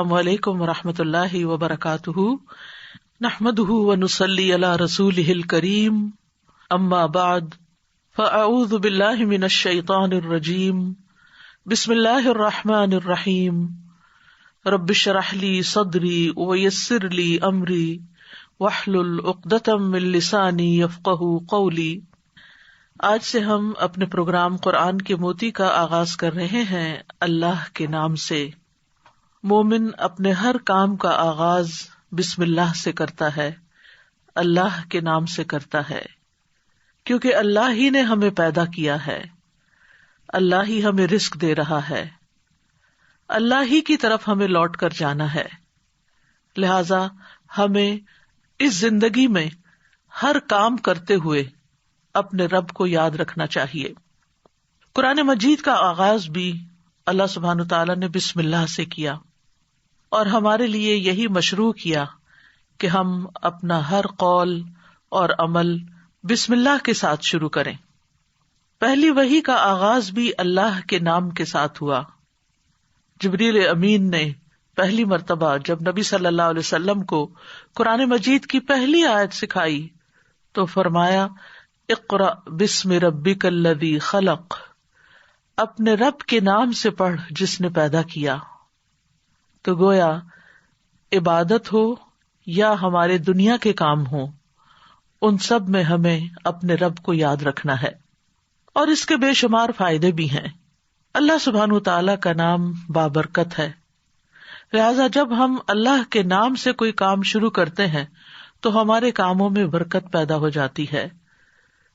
السلام علیکم ورحمۃ اللہ وبرکاتہ، نحمده ونصلی علی رسولہ الکریم، اما بعد فاعوذ باللہ من الشیطان الرجیم، بسم اللہ الرحمن الرحیم، رب اشرح لی صدری ویسر لی امری واحلل عقدۃ من لسانی یفقہوا قولی۔ آج سے ہم اپنے پروگرام قرآن کے موتی کا آغاز کر رہے ہیں اللہ کے نام سے۔ مومن اپنے ہر کام کا آغاز بسم اللہ سے کرتا ہے، اللہ کے نام سے کرتا ہے، کیونکہ اللہ ہی نے ہمیں پیدا کیا ہے، اللہ ہی ہمیں رزق دے رہا ہے، اللہ ہی کی طرف ہمیں لوٹ کر جانا ہے۔ لہذا ہمیں اس زندگی میں ہر کام کرتے ہوئے اپنے رب کو یاد رکھنا چاہیے۔ قرآن مجید کا آغاز بھی اللہ سبحانہ تعالیٰ نے بسم اللہ سے کیا، اور ہمارے لیے یہی مشروع کیا کہ ہم اپنا ہر قول اور عمل بسم اللہ کے ساتھ شروع کریں۔ پہلی وحی کا آغاز بھی اللہ کے نام کے ساتھ ہوا۔ جبریل امین نے پہلی مرتبہ جب نبی صلی اللہ علیہ وسلم کو قرآن مجید کی پہلی آیت سکھائی تو فرمایا، اقرأ بسم ربک الذی خلق، اپنے رب کے نام سے پڑھ جس نے پیدا کیا۔ تو گویا عبادت ہو یا ہمارے دنیا کے کام ہوں، ان سب میں ہمیں اپنے رب کو یاد رکھنا ہے، اور اس کے بے شمار فائدے بھی ہیں۔ اللہ سبحانہ تعالیٰ کا نام بابرکت ہے، لہذا جب ہم اللہ کے نام سے کوئی کام شروع کرتے ہیں تو ہمارے کاموں میں برکت پیدا ہو جاتی ہے۔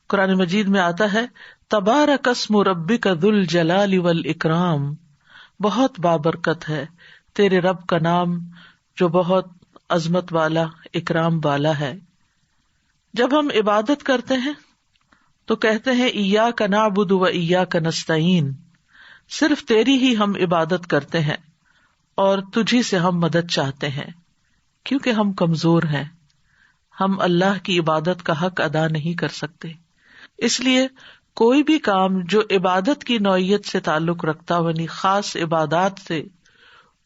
قرآن مجید میں آتا ہے، تبارک اسم ربک ذو الجلال والاکرام، بہت بابرکت ہے تیرے رب کا نام جو بہت عظمت والا، اکرام والا ہے۔ جب ہم عبادت کرتے ہیں تو کہتے ہیں ایاک نعبد و ایاک نستعین، صرف تیری ہی ہم عبادت کرتے ہیں اور تجھی سے ہم مدد چاہتے ہیں، کیونکہ ہم کمزور ہیں، ہم اللہ کی عبادت کا حق ادا نہیں کر سکتے۔ اس لیے کوئی بھی کام جو عبادت کی نوعیت سے تعلق رکھتا ہو، یعنی خاص عبادات سے،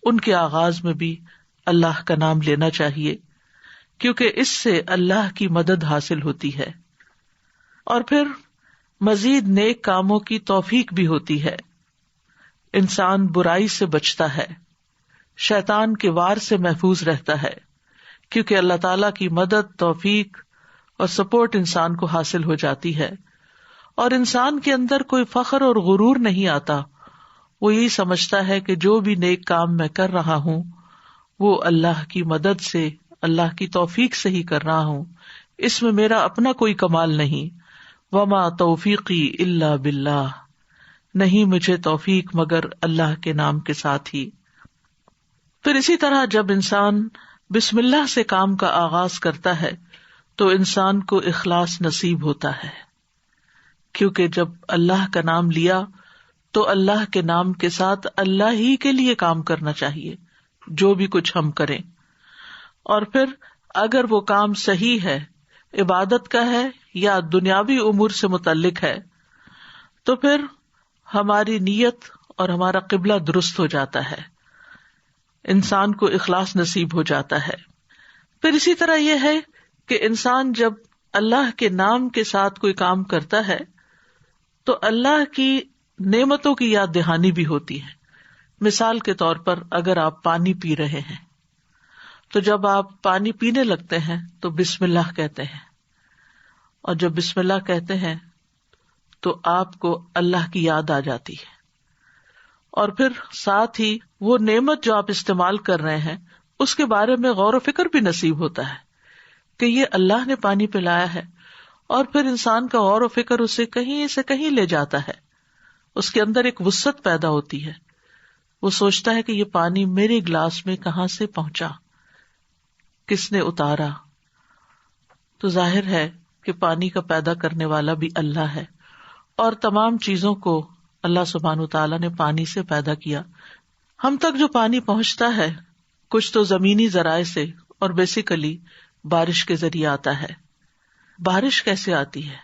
ان کے آغاز میں بھی اللہ کا نام لینا چاہیے، کیونکہ اس سے اللہ کی مدد حاصل ہوتی ہے، اور پھر مزید نیک کاموں کی توفیق بھی ہوتی ہے۔ انسان برائی سے بچتا ہے، شیطان کے وار سے محفوظ رہتا ہے، کیونکہ اللہ تعالیٰ کی مدد، توفیق اور سپورٹ انسان کو حاصل ہو جاتی ہے، اور انسان کے اندر کوئی فخر اور غرور نہیں آتا۔ وہ یہی سمجھتا ہے کہ جو بھی نیک کام میں کر رہا ہوں وہ اللہ کی مدد سے، اللہ کی توفیق سے ہی کر رہا ہوں، اس میں میرا اپنا کوئی کمال نہیں۔ وما توفیقی الا باللہ، نہیں مجھے توفیق مگر اللہ کے نام کے ساتھ ہی۔ پھر اسی طرح جب انسان بسم اللہ سے کام کا آغاز کرتا ہے تو انسان کو اخلاص نصیب ہوتا ہے، کیونکہ جب اللہ کا نام لیا تو اللہ کے نام کے ساتھ اللہ ہی کے لیے کام کرنا چاہیے، جو بھی کچھ ہم کریں۔ اور پھر اگر وہ کام صحیح ہے، عبادت کا ہے یا دنیاوی امور سے متعلق ہے، تو پھر ہماری نیت اور ہمارا قبلہ درست ہو جاتا ہے، انسان کو اخلاص نصیب ہو جاتا ہے۔ پھر اسی طرح یہ ہے کہ انسان جب اللہ کے نام کے ساتھ کوئی کام کرتا ہے تو اللہ کی نعمتوں کی یاد دہانی بھی ہوتی ہے۔ مثال کے طور پر اگر آپ پانی پی رہے ہیں تو جب آپ پانی پینے لگتے ہیں تو بسم اللہ کہتے ہیں، اور جب بسم اللہ کہتے ہیں تو آپ کو اللہ کی یاد آ جاتی ہے، اور پھر ساتھ ہی وہ نعمت جو آپ استعمال کر رہے ہیں اس کے بارے میں غور و فکر بھی نصیب ہوتا ہے کہ یہ اللہ نے پانی پلایا ہے، اور پھر انسان کا غور و فکر اسے کہیں سے کہیں لے جاتا ہے، اس کے اندر ایک وسعت پیدا ہوتی ہے، وہ سوچتا ہے کہ یہ پانی میرے گلاس میں کہاں سے پہنچا، کس نے اتارا۔ تو ظاہر ہے کہ پانی کا پیدا کرنے والا بھی اللہ ہے، اور تمام چیزوں کو اللہ سبحانہ تعالیٰ نے پانی سے پیدا کیا۔ ہم تک جو پانی پہنچتا ہے کچھ تو زمینی ذرائع سے اور بیسیکلی بارش کے ذریعے آتا ہے۔ بارش کیسے آتی ہے؟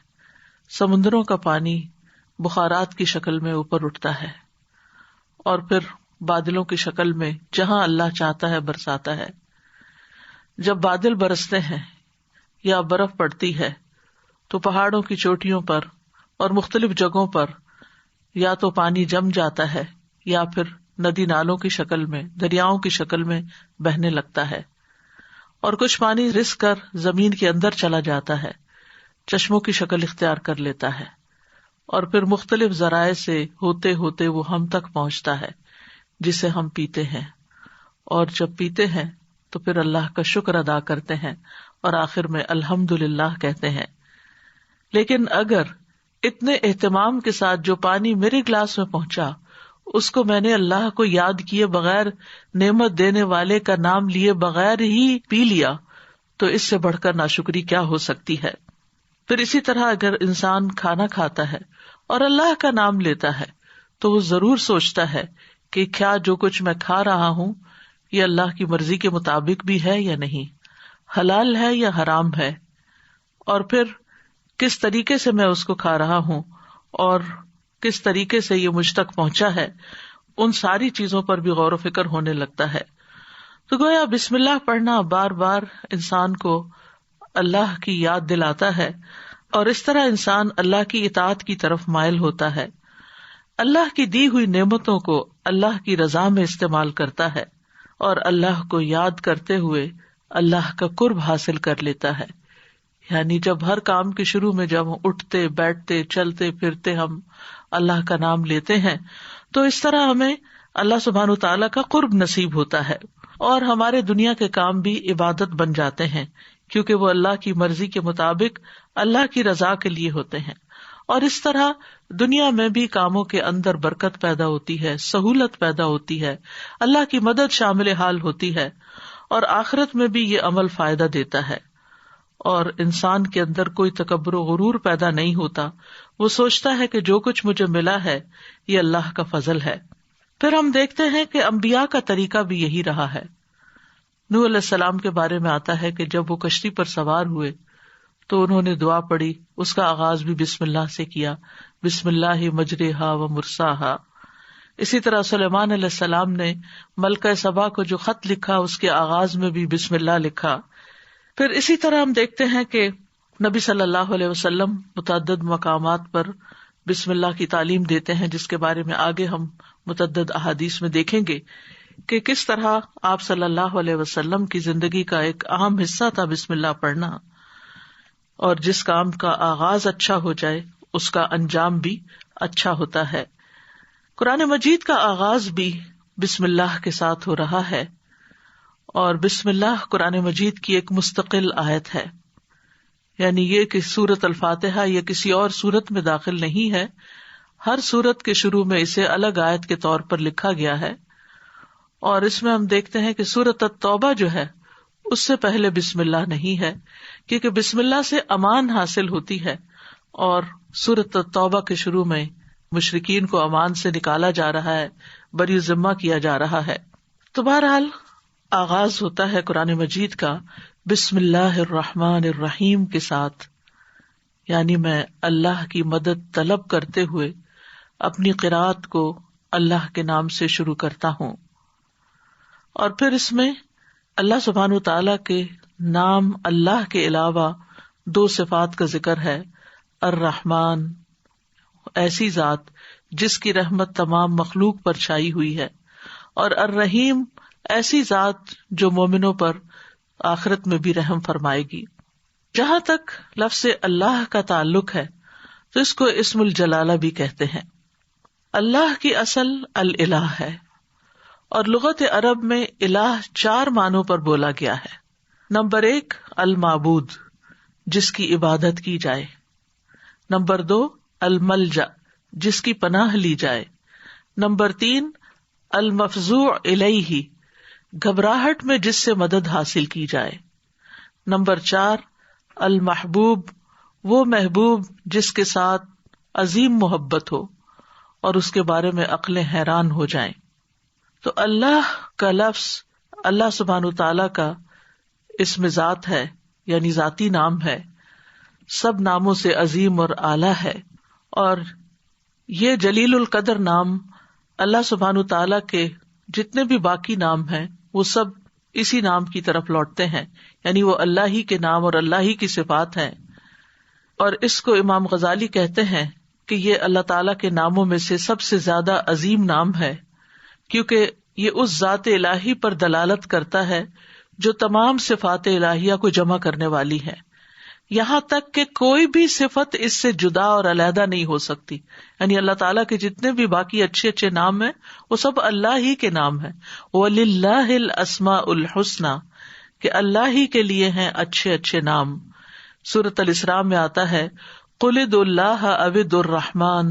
سمندروں کا پانی بخارات کی شکل میں اوپر اٹھتا ہے، اور پھر بادلوں کی شکل میں جہاں اللہ چاہتا ہے برساتا ہے. جب بادل برستے ہیں یا برف پڑتی ہے تو پہاڑوں کی چوٹیوں پر اور مختلف جگہوں پر یا تو پانی جم جاتا ہے یا پھر ندی نالوں کی شکل میں، دریاؤں کی شکل میں بہنے لگتا ہے، اور کچھ پانی رس کر زمین کے اندر چلا جاتا ہے، چشموں کی شکل اختیار کر لیتا ہے، اور پھر مختلف ذرائع سے ہوتے ہوتے وہ ہم تک پہنچتا ہے جسے ہم پیتے ہیں، اور جب پیتے ہیں تو پھر اللہ کا شکر ادا کرتے ہیں اور آخر میں الحمدللہ کہتے ہیں. لیکن اگر اتنے اہتمام کے ساتھ جو پانی میرے گلاس میں پہنچا اس کو میں نے اللہ کو یاد کیے بغیر، نعمت دینے والے کا نام لیے بغیر ہی پی لیا، تو اس سے بڑھ کر ناشکری کیا ہو سکتی ہے. پھر اسی طرح اگر انسان کھانا کھاتا ہے اور اللہ کا نام لیتا ہے تو وہ ضرور سوچتا ہے کہ کیا جو کچھ میں کھا رہا ہوں یہ اللہ کی مرضی کے مطابق بھی ہے یا نہیں، حلال ہے یا حرام ہے، اور پھر کس طریقے سے میں اس کو کھا رہا ہوں اور کس طریقے سے یہ مجھ تک پہنچا ہے. ان ساری چیزوں پر بھی غور و فکر ہونے لگتا ہے. تو گویا بسم اللہ پڑھنا بار بار انسان کو اللہ کی یاد دلاتا ہے، اور اس طرح انسان اللہ کی اطاعت کی طرف مائل ہوتا ہے، اللہ کی دی ہوئی نعمتوں کو اللہ کی رضا میں استعمال کرتا ہے، اور اللہ کو یاد کرتے ہوئے اللہ کا قرب حاصل کر لیتا ہے. یعنی جب ہر کام کے شروع میں جب ہم اٹھتے بیٹھتے چلتے پھرتے ہم اللہ کا نام لیتے ہیں تو اس طرح ہمیں اللہ سبحانہ وتعالیٰ کا قرب نصیب ہوتا ہے، اور ہمارے دنیا کے کام بھی عبادت بن جاتے ہیں کیونکہ وہ اللہ کی مرضی کے مطابق اللہ کی رضا کے لیے ہوتے ہیں. اور اس طرح دنیا میں بھی کاموں کے اندر برکت پیدا ہوتی ہے، سہولت پیدا ہوتی ہے، اللہ کی مدد شامل حال ہوتی ہے، اور آخرت میں بھی یہ عمل فائدہ دیتا ہے، اور انسان کے اندر کوئی تکبر و غرور پیدا نہیں ہوتا. وہ سوچتا ہے کہ جو کچھ مجھے ملا ہے یہ اللہ کا فضل ہے. پھر ہم دیکھتے ہیں کہ انبیاء کا طریقہ بھی یہی رہا ہے. نوح علیہ السلام کے بارے میں آتا ہے کہ جب وہ کشتی پر سوار ہوئے تو انہوں نے دعا پڑھی، اس کا آغاز بھی بسم اللہ سے کیا، بسم اللہ مجریہا و مرساہا. اسی طرح سلیمان علیہ السلام نے ملکہ سبا کو جو خط لکھا اس کے آغاز میں بھی بسم اللہ لکھا. پھر اسی طرح ہم دیکھتے ہیں کہ نبی صلی اللہ علیہ وسلم متعدد مقامات پر بسم اللہ کی تعلیم دیتے ہیں، جس کے بارے میں آگے ہم متعدد احادیث میں دیکھیں گے کہ کس طرح آپ صلی اللہ علیہ وسلم کی زندگی کا ایک اہم حصہ تھا بسم اللہ پڑھنا، اور جس کام کا آغاز اچھا ہو جائے اس کا انجام بھی اچھا ہوتا ہے. قرآن مجید کا آغاز بھی بسم اللہ کے ساتھ ہو رہا ہے، اور بسم اللہ قرآن مجید کی ایک مستقل آیت ہے. یعنی یہ کہ سورۃ الفاتحہ یہ کسی اور سورت میں داخل نہیں ہے، ہر سورت کے شروع میں اسے الگ آیت کے طور پر لکھا گیا ہے. اور اس میں ہم دیکھتے ہیں کہ سورۃ التوبہ جو ہے اس سے پہلے بسم اللہ نہیں ہے، کیونکہ بسم اللہ سے امان حاصل ہوتی ہے، اور سورۃ التوبہ کے شروع میں مشرکین کو امان سے نکالا جا رہا ہے، بری ذمہ کیا جا رہا ہے. تو بہرحال آغاز ہوتا ہے قرآن مجید کا بسم اللہ الرحمن الرحیم کے ساتھ، یعنی میں اللہ کی مدد طلب کرتے ہوئے اپنی قرات کو اللہ کے نام سے شروع کرتا ہوں. اور پھر اس میں اللہ سبحانہ تعالیٰ کے نام اللہ کے علاوہ دو صفات کا ذکر ہے. الرحمن، ایسی ذات جس کی رحمت تمام مخلوق پر چھائی ہوئی ہے، اور الرحیم، ایسی ذات جو مومنوں پر آخرت میں بھی رحم فرمائے گی. جہاں تک لفظ اللہ کا تعلق ہے تو اس کو اسم الجلالہ بھی کہتے ہیں. اللہ کی اصل الالہ ہے، اور لغت عرب میں الہ 4 معنوں پر بولا گیا ہے. نمبر 1 المعبود، جس کی عبادت کی جائے. نمبر 2 الملجا، جس کی پناہ لی جائے. نمبر 3 المفزوع الیہ، گھبراہٹ میں جس سے مدد حاصل کی جائے. نمبر 4 المحبوب، وہ محبوب جس کے ساتھ عظیم محبت ہو اور اس کے بارے میں عقلیں حیران ہو جائیں. تو اللہ کا لفظ اللہ سبحانہ تعالیٰ کا اسم ذات ہے، یعنی ذاتی نام ہے، سب ناموں سے عظیم اور اعلیٰ ہے. اور یہ جلیل القدر نام اللہ سبحانہ تعالیٰ کے جتنے بھی باقی نام ہیں وہ سب اسی نام کی طرف لوٹتے ہیں، یعنی وہ اللہ ہی کے نام اور اللہ ہی کی صفات ہیں. اور اس کو امام غزالی کہتے ہیں کہ یہ اللہ تعالیٰ کے ناموں میں سے سب سے زیادہ عظیم نام ہے، کیونکہ یہ اس ذات الہی پر دلالت کرتا ہے جو تمام صفات الہیہ کو جمع کرنے والی ہے، یہاں تک کہ کوئی بھی صفت اس سے جدا اور علیحدہ نہیں ہو سکتی. یعنی اللہ تعالیٰ کے جتنے بھی باقی اچھے اچھے نام ہیں وہ سب اللہ ہی کے نام ہیں. وَلِلَّهِ الْأَسْمَاءُ الْحُسْنَى، کہ اللہ ہی کے لیے ہیں اچھے اچھے نام. سورۃ الاسراء میں آتا ہے قُلِ ادْعُوا اللَّهَ أَوِ ادْعُوا الرَّحْمَٰنَ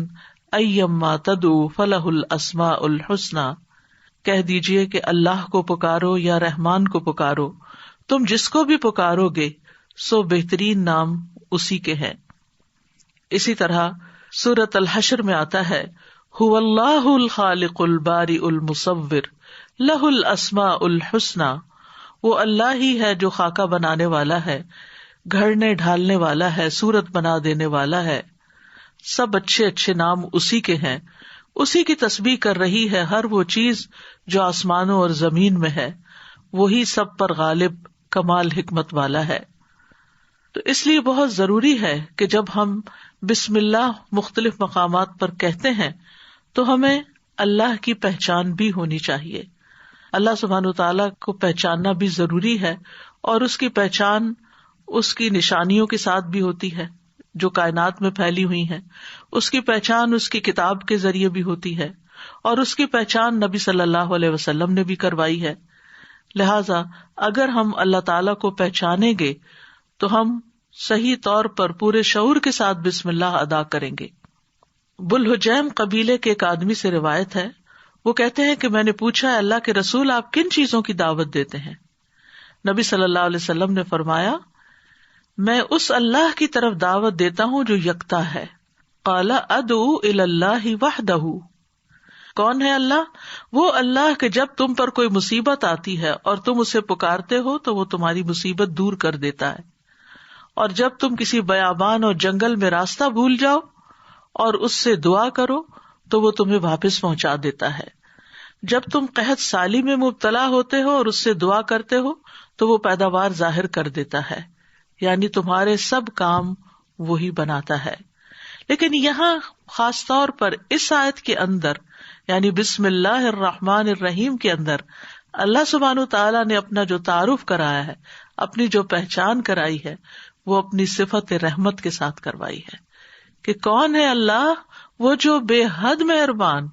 أَيَّمَّا تَدْعُوا فَلَهُ الْأَسْمَاءُ الْحُسْنَى، کہہ دیجئے کہ اللہ کو پکارو یا رحمان کو پکارو، تم جس کو بھی پکارو گے سو بہترین نام اسی کے ہیں. اسی طرح سورۃ الحشر میں آتا ہے هُوَ اللَّهُ الْخَالِقُ الْبَارِئُ الْمُصَوِّرُ لَهُ الْأَسْمَاءُ الْحُسْنَى، وہ اللہ ہی ہے جو خاکہ بنانے والا ہے، گھڑنے ڈھالنے والا ہے، صورت بنا دینے والا ہے. سب اچھے اچھے نام اسی کے ہیں. اسی کی تسبیح کر رہی ہے ہر وہ چیز جو آسمانوں اور زمین میں ہے، وہی سب پر غالب کمال حکمت والا ہے. تو اس لیے بہت ضروری ہے کہ جب ہم بسم اللہ مختلف مقامات پر کہتے ہیں تو ہمیں اللہ کی پہچان بھی ہونی چاہیے. اللہ سبحانہ وتعالیٰ کو پہچاننا بھی ضروری ہے، اور اس کی پہچان اس کی نشانیوں کے ساتھ بھی ہوتی ہے جو کائنات میں پھیلی ہوئی ہیں. اس کی پہچان اس کی کتاب کے ذریعے بھی ہوتی ہے، اور اس کی پہچان نبی صلی اللہ علیہ وسلم نے بھی کروائی ہے. لہذا اگر ہم اللہ تعالیٰ کو پہچانیں گے تو ہم صحیح طور پر پورے شعور کے ساتھ بسم اللہ ادا کریں گے. بلحجیم قبیلے کے ایک آدمی سے روایت ہے، وہ کہتے ہیں کہ میں نے پوچھا اللہ کے رسول آپ کن چیزوں کی دعوت دیتے ہیں؟ نبی صلی اللہ علیہ وسلم نے فرمایا میں اس اللہ کی طرف دعوت دیتا ہوں جو یکتا ہے. قال ادعو الی اللہ وحدہ، کون ہے اللہ؟ وہ اللہ کہ جب تم پر کوئی مصیبت آتی ہے اور تم اسے پکارتے ہو تو وہ تمہاری مصیبت دور کر دیتا ہے، اور جب تم کسی بیابان اور جنگل میں راستہ بھول جاؤ اور اس سے دعا کرو تو وہ تمہیں واپس پہنچا دیتا ہے. جب تم قحط سالی میں مبتلا ہوتے ہو اور اس سے دعا کرتے ہو تو وہ پیداوار ظاہر کر دیتا ہے، یعنی تمہارے سب کام وہی بناتا ہے. لیکن یہاں خاص طور پر اس آیت کے اندر یعنی بسم اللہ الرحمن الرحیم کے اندر اللہ سبحانہ تعالیٰ نے اپنا جو تعارف کرایا ہے، اپنی جو پہچان کرائی ہے، وہ اپنی صفت رحمت کے ساتھ کروائی ہے کہ کون ہے اللہ؟ وہ جو بے حد مہربان،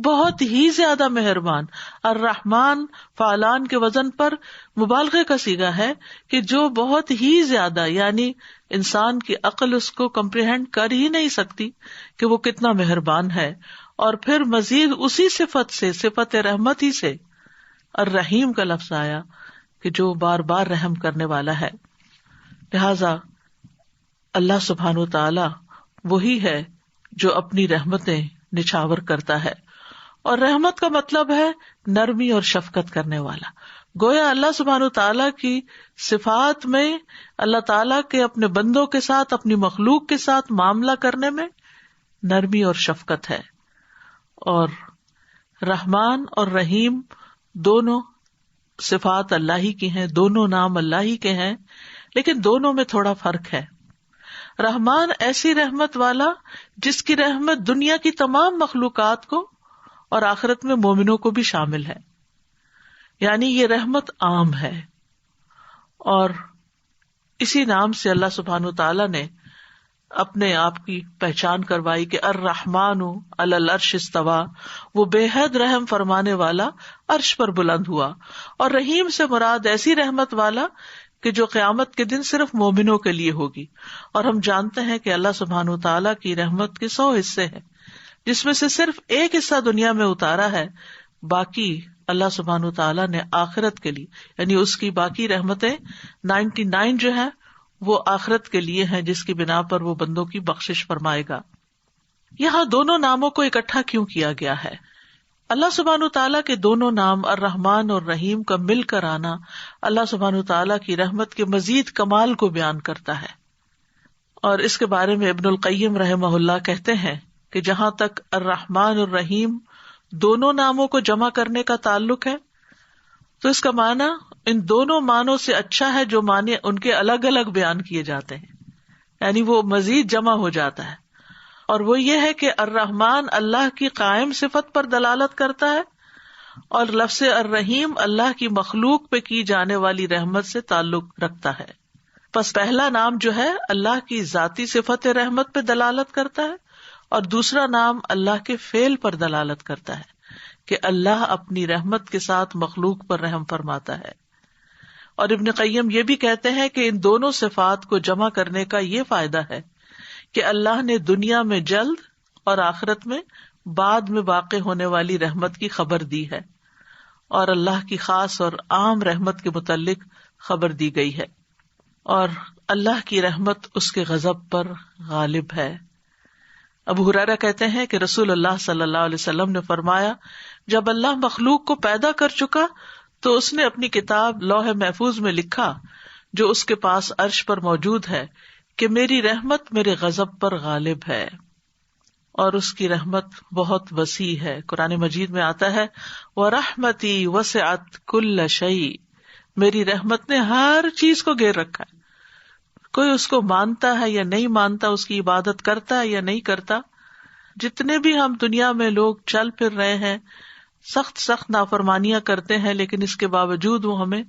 بہت ہی زیادہ مہربان. الرحمن فعلان کے وزن پر مبالغے کا صیغہ ہے کہ جو بہت ہی زیادہ، یعنی انسان کی عقل اس کو کمپریہینڈ کر ہی نہیں سکتی کہ وہ کتنا مہربان ہے. اور پھر مزید اسی صفت سے، صفت رحمت ہی سے الرحیم کا لفظ آیا کہ جو بار بار رحم کرنے والا ہے. لہذا اللہ سبحانہ و تعالی وہی ہے جو اپنی رحمتیں نچھاور کرتا ہے، اور رحمت کا مطلب ہے نرمی اور شفقت کرنے والا. گویا اللہ سبحانہ و تعالیٰ کی صفات میں اللہ تعالیٰ کے اپنے بندوں کے ساتھ، اپنی مخلوق کے ساتھ معاملہ کرنے میں نرمی اور شفقت ہے. اور رحمان اور رحیم دونوں صفات اللہ ہی کی ہیں، دونوں نام اللہ ہی کے ہیں، لیکن دونوں میں تھوڑا فرق ہے. رحمان ایسی رحمت والا جس کی رحمت دنیا کی تمام مخلوقات کو اور آخرت میں مومنوں کو بھی شامل ہے، یعنی یہ رحمت عام ہے. اور اسی نام سے اللہ سبحانہ تعالیٰ نے اپنے آپ کی پہچان کروائی کہ الرحمن علی العرش استویٰ، وہ بے حد رحم فرمانے والا عرش پر بلند ہوا. اور رحیم سے مراد ایسی رحمت والا کہ جو قیامت کے دن صرف مومنوں کے لیے ہوگی. اور ہم جانتے ہیں کہ اللہ سبحانہ وتعالیٰ کی رحمت کے 100 حصے ہیں، جس میں سے صرف ایک حصہ دنیا میں اتارا ہے، باقی اللہ سبحانہ وتعالیٰ نے آخرت کے لیے، یعنی اس کی باقی رحمتیں 99 جو ہیں وہ آخرت کے لیے ہیں، جس کی بنا پر وہ بندوں کی بخشش فرمائے گا. یہاں دونوں ناموں کو اکٹھا کیوں کیا گیا ہے؟ اللہ سبحانہ تعالیٰ کے دونوں نام الرحمن اور رحیم کا مل کر آنا اللہ سبحانہ تعالیٰ کی رحمت کے مزید کمال کو بیان کرتا ہے. اور اس کے بارے میں ابن القیم رحمہ اللہ کہتے ہیں کہ جہاں تک الرحمن الرحیم دونوں ناموں کو جمع کرنے کا تعلق ہے تو اس کا معنی ان دونوں معنوں سے اچھا ہے جو معنی ان کے الگ الگ بیان کیے جاتے ہیں، یعنی وہ مزید جمع ہو جاتا ہے. اور وہ یہ ہے کہ الرحمن اللہ کی قائم صفت پر دلالت کرتا ہے اور لفظ الرحیم اللہ کی مخلوق پہ کی جانے والی رحمت سے تعلق رکھتا ہے. پس پہلا نام جو ہے اللہ کی ذاتی صفت رحمت پہ دلالت کرتا ہے اور دوسرا نام اللہ کے فعل پر دلالت کرتا ہے کہ اللہ اپنی رحمت کے ساتھ مخلوق پر رحم فرماتا ہے. اور ابن قیم یہ بھی کہتے ہیں کہ ان دونوں صفات کو جمع کرنے کا یہ فائدہ ہے کہ اللہ نے دنیا میں جلد اور آخرت میں بعد میں واقع ہونے والی رحمت کی خبر دی ہے اور اللہ کی خاص اور عام رحمت کے متعلق خبر دی گئی ہے، اور اللہ کی رحمت اس کے غضب پر غالب ہے. ابو ہریرہ کہتے ہیں کہ رسول اللہ صلی اللہ علیہ وسلم نے فرمایا، جب اللہ مخلوق کو پیدا کر چکا تو اس نے اپنی کتاب لوح محفوظ میں لکھا جو اس کے پاس عرش پر موجود ہے کہ میری رحمت میرے غضب پر غالب ہے، اور اس کی رحمت بہت وسیع ہے. قرآن مجید میں آتا ہے وَرَحْمَتِي وَسِعَتْ كُلَّ شَيْءٍ، میری رحمت نے ہر چیز کو گھیر رکھا ہے. کوئی اس کو مانتا ہے یا نہیں مانتا، اس کی عبادت کرتا ہے یا نہیں کرتا، جتنے بھی ہم دنیا میں لوگ چل پھر رہے ہیں، سخت سخت نافرمانیاں کرتے ہیں، لیکن اس کے باوجود وہ ہمیں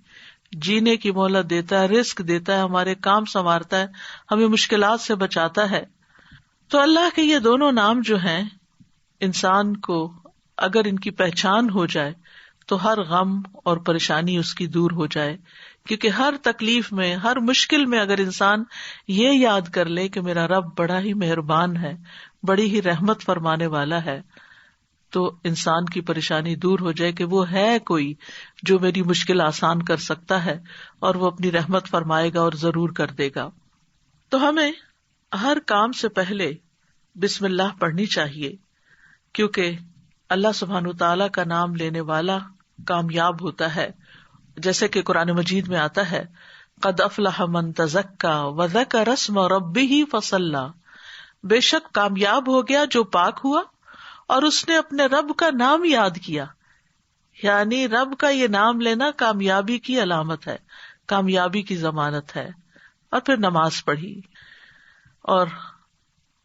جینے کی مہلت دیتا ہے، رزق دیتا ہے، ہمارے کام سنوارتا ہے، ہمیں مشکلات سے بچاتا ہے. تو اللہ کے یہ دونوں نام جو ہیں، انسان کو اگر ان کی پہچان ہو جائے تو ہر غم اور پریشانی اس کی دور ہو جائے، کیونکہ ہر تکلیف میں، ہر مشکل میں اگر انسان یہ یاد کر لے کہ میرا رب بڑا ہی مہربان ہے، بڑی ہی رحمت فرمانے والا ہے، تو انسان کی پریشانی دور ہو جائے کہ وہ ہے کوئی جو میری مشکل آسان کر سکتا ہے اور وہ اپنی رحمت فرمائے گا اور ضرور کر دے گا. تو ہمیں ہر کام سے پہلے بسم اللہ پڑھنی چاہیے، کیونکہ اللہ سبحانہ تعالیٰ کا نام لینے والا کامیاب ہوتا ہے. جیسے کہ قرآن مجید میں آتا ہے قد افلح من تزکا وذکر اسم ربہ فصلی، بے شک کامیاب ہو گیا جو پاک ہوا اور اس نے اپنے رب کا نام یاد کیا. یعنی رب کا یہ نام لینا کامیابی کی علامت ہے، کامیابی کی ضمانت ہے. اور پھر نماز پڑھی، اور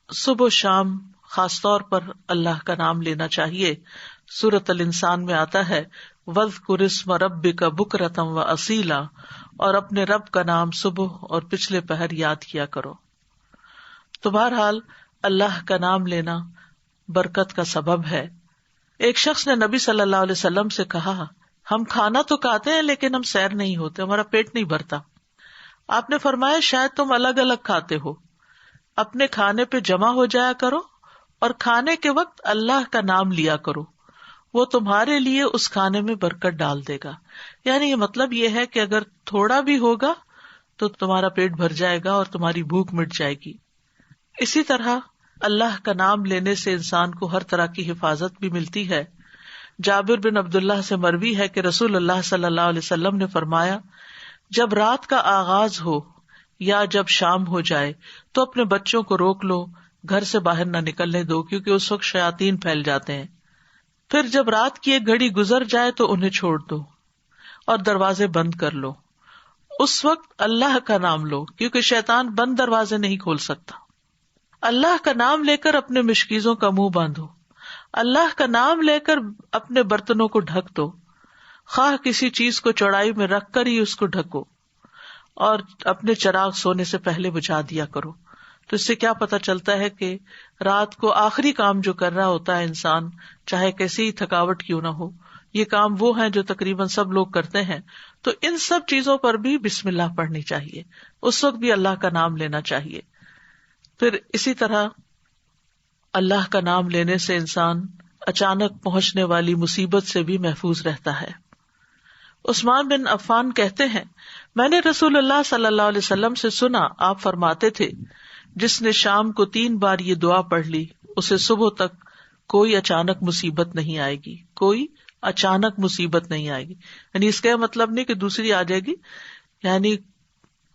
صبح و شام خاص طور پر اللہ کا نام لینا چاہیے. سورۃ الانسان میں آتا ہے وَاذْكُرِ اسْمَ رَبِّكَ بُكْرَةً وَأَصِيلًا، اور اپنے رب کا نام صبح اور پچھلے پہر یاد کیا کرو. تو بہرحال اللہ کا نام لینا برکت کا سبب ہے. ایک شخص نے نبی صلی اللہ علیہ وسلم سے کہا، ہم کھانا تو کھاتے ہیں لیکن ہم سیر نہیں ہوتے، ہمارا پیٹ نہیں بھرتا. آپ نے فرمایا شاید تم الگ الگ کھاتے ہو، اپنے کھانے پہ جمع ہو جایا کرو اور کھانے کے وقت اللہ کا نام لیا کرو، وہ تمہارے لیے اس کھانے میں برکت ڈال دے گا. یعنی یہ مطلب یہ ہے کہ اگر تھوڑا بھی ہوگا تو تمہارا پیٹ بھر جائے گا اور تمہاری بھوک مٹ جائے گی. اسی طرح اللہ کا نام لینے سے انسان کو ہر طرح کی حفاظت بھی ملتی ہے. جابر بن عبداللہ سے مروی ہے کہ رسول اللہ صلی اللہ علیہ وسلم نے فرمایا، جب رات کا آغاز ہو یا جب شام ہو جائے تو اپنے بچوں کو روک لو، گھر سے باہر نہ نکلنے دو، کیونکہ اس وقت شیاطین پھیل جاتے ہیں. پھر جب رات کی ایک گھڑی گزر جائے تو انہیں چھوڑ دو اور دروازے بند کر لو. اس وقت اللہ کا نام لو، کیونکہ شیطان بند دروازے نہیں کھول سکتا. اللہ کا نام لے کر اپنے مشکیزوں کا منہ باندھو، اللہ کا نام لے کر اپنے برتنوں کو ڈھک دو، خواہ کسی چیز کو چوڑائی میں رکھ کر ہی اس کو ڈھکو، اور اپنے چراغ سونے سے پہلے بجھا دیا کرو. تو اس سے کیا پتہ چلتا ہے کہ رات کو آخری کام جو کر رہا ہوتا ہے انسان، چاہے کیسی ہی تھکاوٹ کیوں نہ ہو، یہ کام وہ ہیں جو تقریباً سب لوگ کرتے ہیں. تو ان سب چیزوں پر بھی بسم اللہ پڑھنی چاہیے، اس وقت بھی اللہ کا نام لینا چاہیے. پھر اسی طرح اللہ کا نام لینے سے انسان اچانک پہنچنے والی مصیبت سے بھی محفوظ رہتا ہے. عثمان بن عفان کہتے ہیں، میں نے رسول اللہ صلی اللہ علیہ وسلم سے سنا، آپ فرماتے تھے، جس نے شام کو 3 بار یہ دعا پڑھ لی اسے صبح تک کوئی اچانک مصیبت نہیں آئے گی، کوئی اچانک مصیبت نہیں آئے گی. یعنی اس کا مطلب نہیں کہ دوسری آ جائے گی، یعنی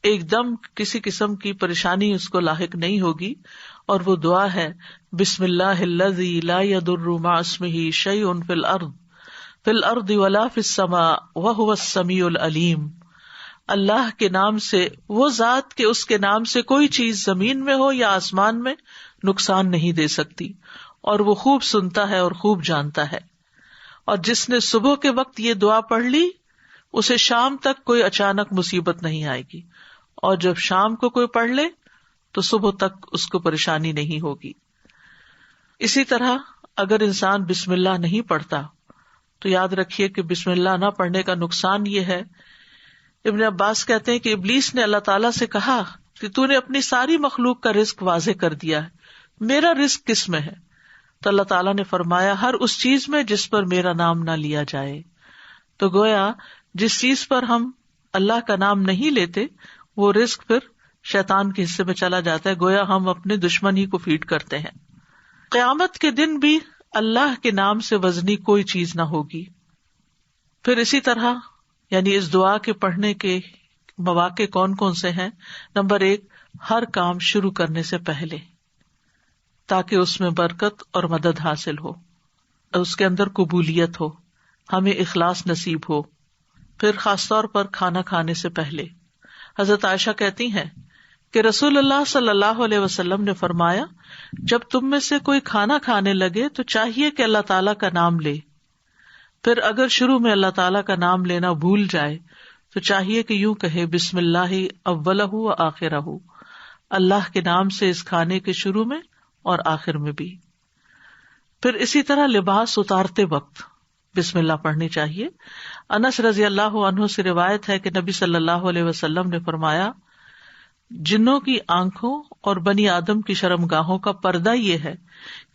ایک دم کسی قسم کی پریشانی اس کو لاحق نہیں ہوگی. اور وہ دعا ہے بسم اللہ الذی لا یضر مع اسمہ شیء فی الارض ولا فی السماء وہو السمیع العلیم. اللہ کے نام سے، وہ ذات کہ اس کے نام سے کوئی چیز زمین میں ہو یا آسمان میں نقصان نہیں دے سکتی، اور وہ خوب سنتا ہے اور خوب جانتا ہے. اور جس نے صبح کے وقت یہ دعا پڑھ لی اسے شام تک کوئی اچانک مصیبت نہیں آئے گی، اور جب شام کو کوئی پڑھ لے تو صبح تک اس کو پریشانی نہیں ہوگی. اسی طرح اگر انسان بسم اللہ نہیں پڑھتا تو یاد رکھیے کہ بسم اللہ نہ پڑھنے کا نقصان یہ ہے. ابن عباس کہتے ہیں کہ ابلیس نے اللہ تعالیٰ سے کہا کہ تو نے اپنی ساری مخلوق کا رزق واضح کر دیا ہے، میرا رزق کس میں ہے؟ تو اللہ تعالیٰ نے فرمایا ہر اس چیز میں جس پر میرا نام نہ لیا جائے. تو گویا جس چیز پر ہم اللہ کا نام نہیں لیتے وہ رزق پھر شیطان کے حصے میں چلا جاتا ہے، گویا ہم اپنے دشمن ہی کو فیڈ کرتے ہیں. قیامت کے دن بھی اللہ کے نام سے وزنی کوئی چیز نہ ہوگی. پھر اسی طرح یعنی اس دعا کے پڑھنے کے مواقع کون کون سے ہیں؟ نمبر 1، ہر کام شروع کرنے سے پہلے، تاکہ اس میں برکت اور مدد حاصل ہو، اس کے اندر قبولیت ہو، ہمیں اخلاص نصیب ہو. پھر خاص طور پر کھانا کھانے سے پہلے حضرت عائشہ کہتی ہیں کہ رسول اللہ صلی اللہ علیہ وسلم نے فرمایا جب تم میں سے کوئی کھانا کھانے لگے تو چاہیے کہ اللہ تعالیٰ کا نام لے. پھر اگر شروع میں اللہ تعالیٰ کا نام لینا بھول جائے تو چاہیے کہ یوں کہے بسم اللہ اولہ و آخرہ، اللہ کے نام سے اس کھانے کے شروع میں اور آخر میں بھی. پھر اسی طرح لباس اتارتے وقت بسم اللہ پڑھنی چاہیے. انس رضی اللہ عنہ سے روایت ہے کہ نبی صلی اللہ علیہ وسلم نے فرمایا جنوں کی آنکھوں اور بنی آدم کی شرمگاہوں کا پردہ یہ ہے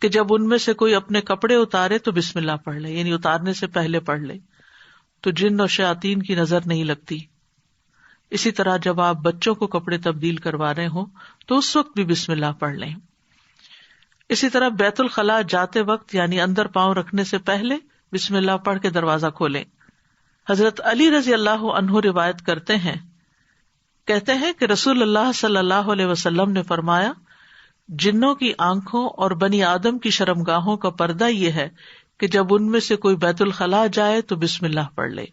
کہ جب ان میں سے کوئی اپنے کپڑے اتارے تو بسم اللہ پڑھ لے، یعنی اتارنے سے پہلے پڑھ لے، تو جن اور شیاطین کی نظر نہیں لگتی. اسی طرح جب آپ بچوں کو کپڑے تبدیل کروا رہے ہوں تو اس وقت بھی بسم اللہ پڑھ لیں. اسی طرح بیت الخلاء جاتے وقت یعنی اندر پاؤں رکھنے سے پہلے بسم اللہ پڑھ کے دروازہ کھولیں. حضرت علی رضی اللہ عنہ روایت کرتے ہیں، کہتے ہیں کہ رسول اللہ صلی اللہ علیہ وسلم نے فرمایا جنوں کی آنکھوں اور بنی آدم کی شرمگاہوں کا پردہ یہ ہے کہ جب ان میں سے کوئی بیت الخلاء جائے تو بسم اللہ پڑھ لے،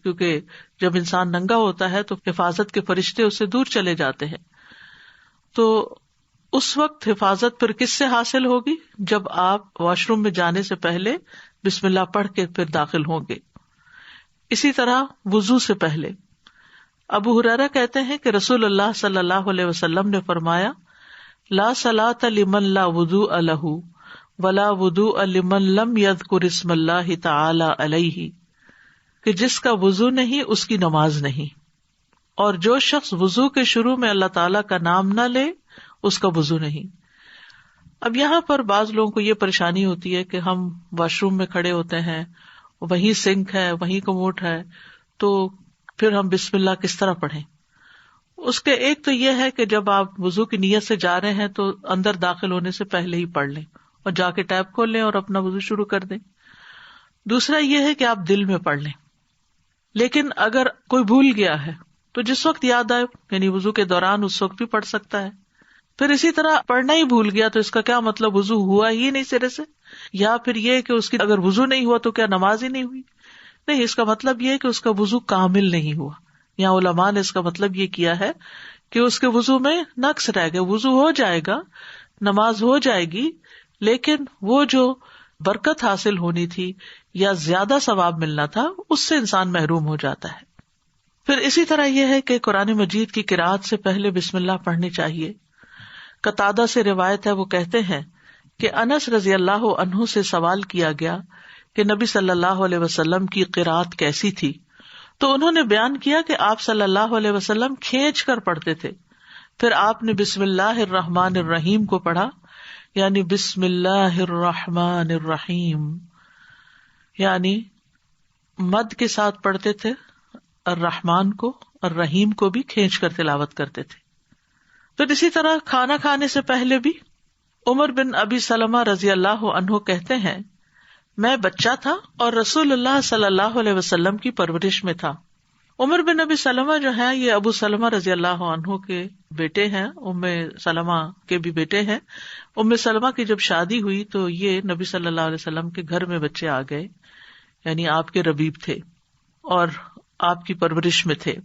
کیونکہ جب انسان ننگا ہوتا ہے تو حفاظت کے فرشتے اس سے دور چلے جاتے ہیں. تو اس وقت حفاظت پھر کس سے حاصل ہوگی؟ جب آپ واش روم میں جانے سے پہلے بسم اللہ پڑھ کے پھر داخل ہوں گے. اسی طرح وضو سے پہلے ابو ہریرہ کہتے ہیں کہ رسول اللہ صلی اللہ علیہ وسلم نے فرمایا لا صلاۃ لمن لا وضوء له ولا وضوء لمن لم یذکر اسم اللہ تعالی علیہ، کہ جس کا وضو نہیں اس کی نماز نہیں، اور جو شخص وضو کے شروع میں اللہ تعالی کا نام نہ لے اس کا وضو نہیں. اب یہاں پر بعض لوگوں کو یہ پریشانی ہوتی ہے کہ ہم واش روم میں کھڑے ہوتے ہیں، وہیں سنک ہے، وہیں کموڈ ہے، تو پھر ہم بسم اللہ کس طرح پڑھیں؟ اس کے ایک تو یہ ہے کہ جب آپ وضو کی نیت سے جا رہے ہیں تو اندر داخل ہونے سے پہلے ہی پڑھ لیں اور جا کے ٹیپ کھول لیں اور اپنا وضو شروع کر دیں. دوسرا یہ ہے کہ آپ دل میں پڑھ لیں، لیکن اگر کوئی بھول گیا ہے تو جس وقت یاد آئے یعنی وضو کے دوران اس وقت بھی پڑھ سکتا ہے. پھر اسی طرح پڑھنا ہی بھول گیا تو اس کا کیا مطلب وضو ہوا ہی نہیں سرے سے، یا پھر یہ کہ اس کی اگر وضو نہیں ہوا تو کیا نماز ہی نہیں ہوئی؟ نہیں، اس کا مطلب یہ کہ اس کا وضو کامل نہیں ہوا. یہاں علماء نے اس کا مطلب یہ کیا ہے کہ اس کے وضو میں نقص رہ گیا. وضو ہو جائے گا، نماز ہو جائے گی، لیکن وہ جو برکت حاصل ہونی تھی یا زیادہ ثواب ملنا تھا اس سے انسان محروم ہو جاتا ہے. پھر اسی طرح یہ ہے کہ قرآن مجید کی قرأت سے پہلے بسم اللہ پڑھنی چاہیے. قتادہ سے روایت ہے، وہ کہتے ہیں کہ انس رضی اللہ عنہ سے سوال کیا گیا کہ نبی صلی اللہ علیہ وسلم کی قرأت کیسی تھی، تو انہوں نے بیان کیا کہ آپ صلی اللہ علیہ وسلم کھینچ کر پڑھتے تھے. پھر آپ نے بسم اللہ الرحمن الرحیم کو پڑھا، یعنی بسم اللہ الرحمن الرحیم، یعنی مد کے ساتھ پڑھتے تھے الرحمن کو، اور رحیم کو بھی کھینچ کر تلاوت کرتے تھے. پھر اسی طرح کھانا کھانے سے پہلے بھی عمر بن ابی سلمہ رضی اللہ عنہ کہتے ہیں میں بچہ تھا اور رسول اللہ صلی اللہ علیہ وسلم کی پرورش میں تھا. عمر بن ابی سلمہ جو ہے یہ ابو سلمہ رضی اللہ عنہ کے بیٹے ہیں، ام سلمہ کے بھی بیٹے ہیں. ام سلمہ کی جب شادی ہوئی تو یہ نبی صلی اللہ علیہ وسلم کے گھر میں بچے آ گئے، یعنی آپ کے ربیب تھے اور آپ کی پرورش میں تھے.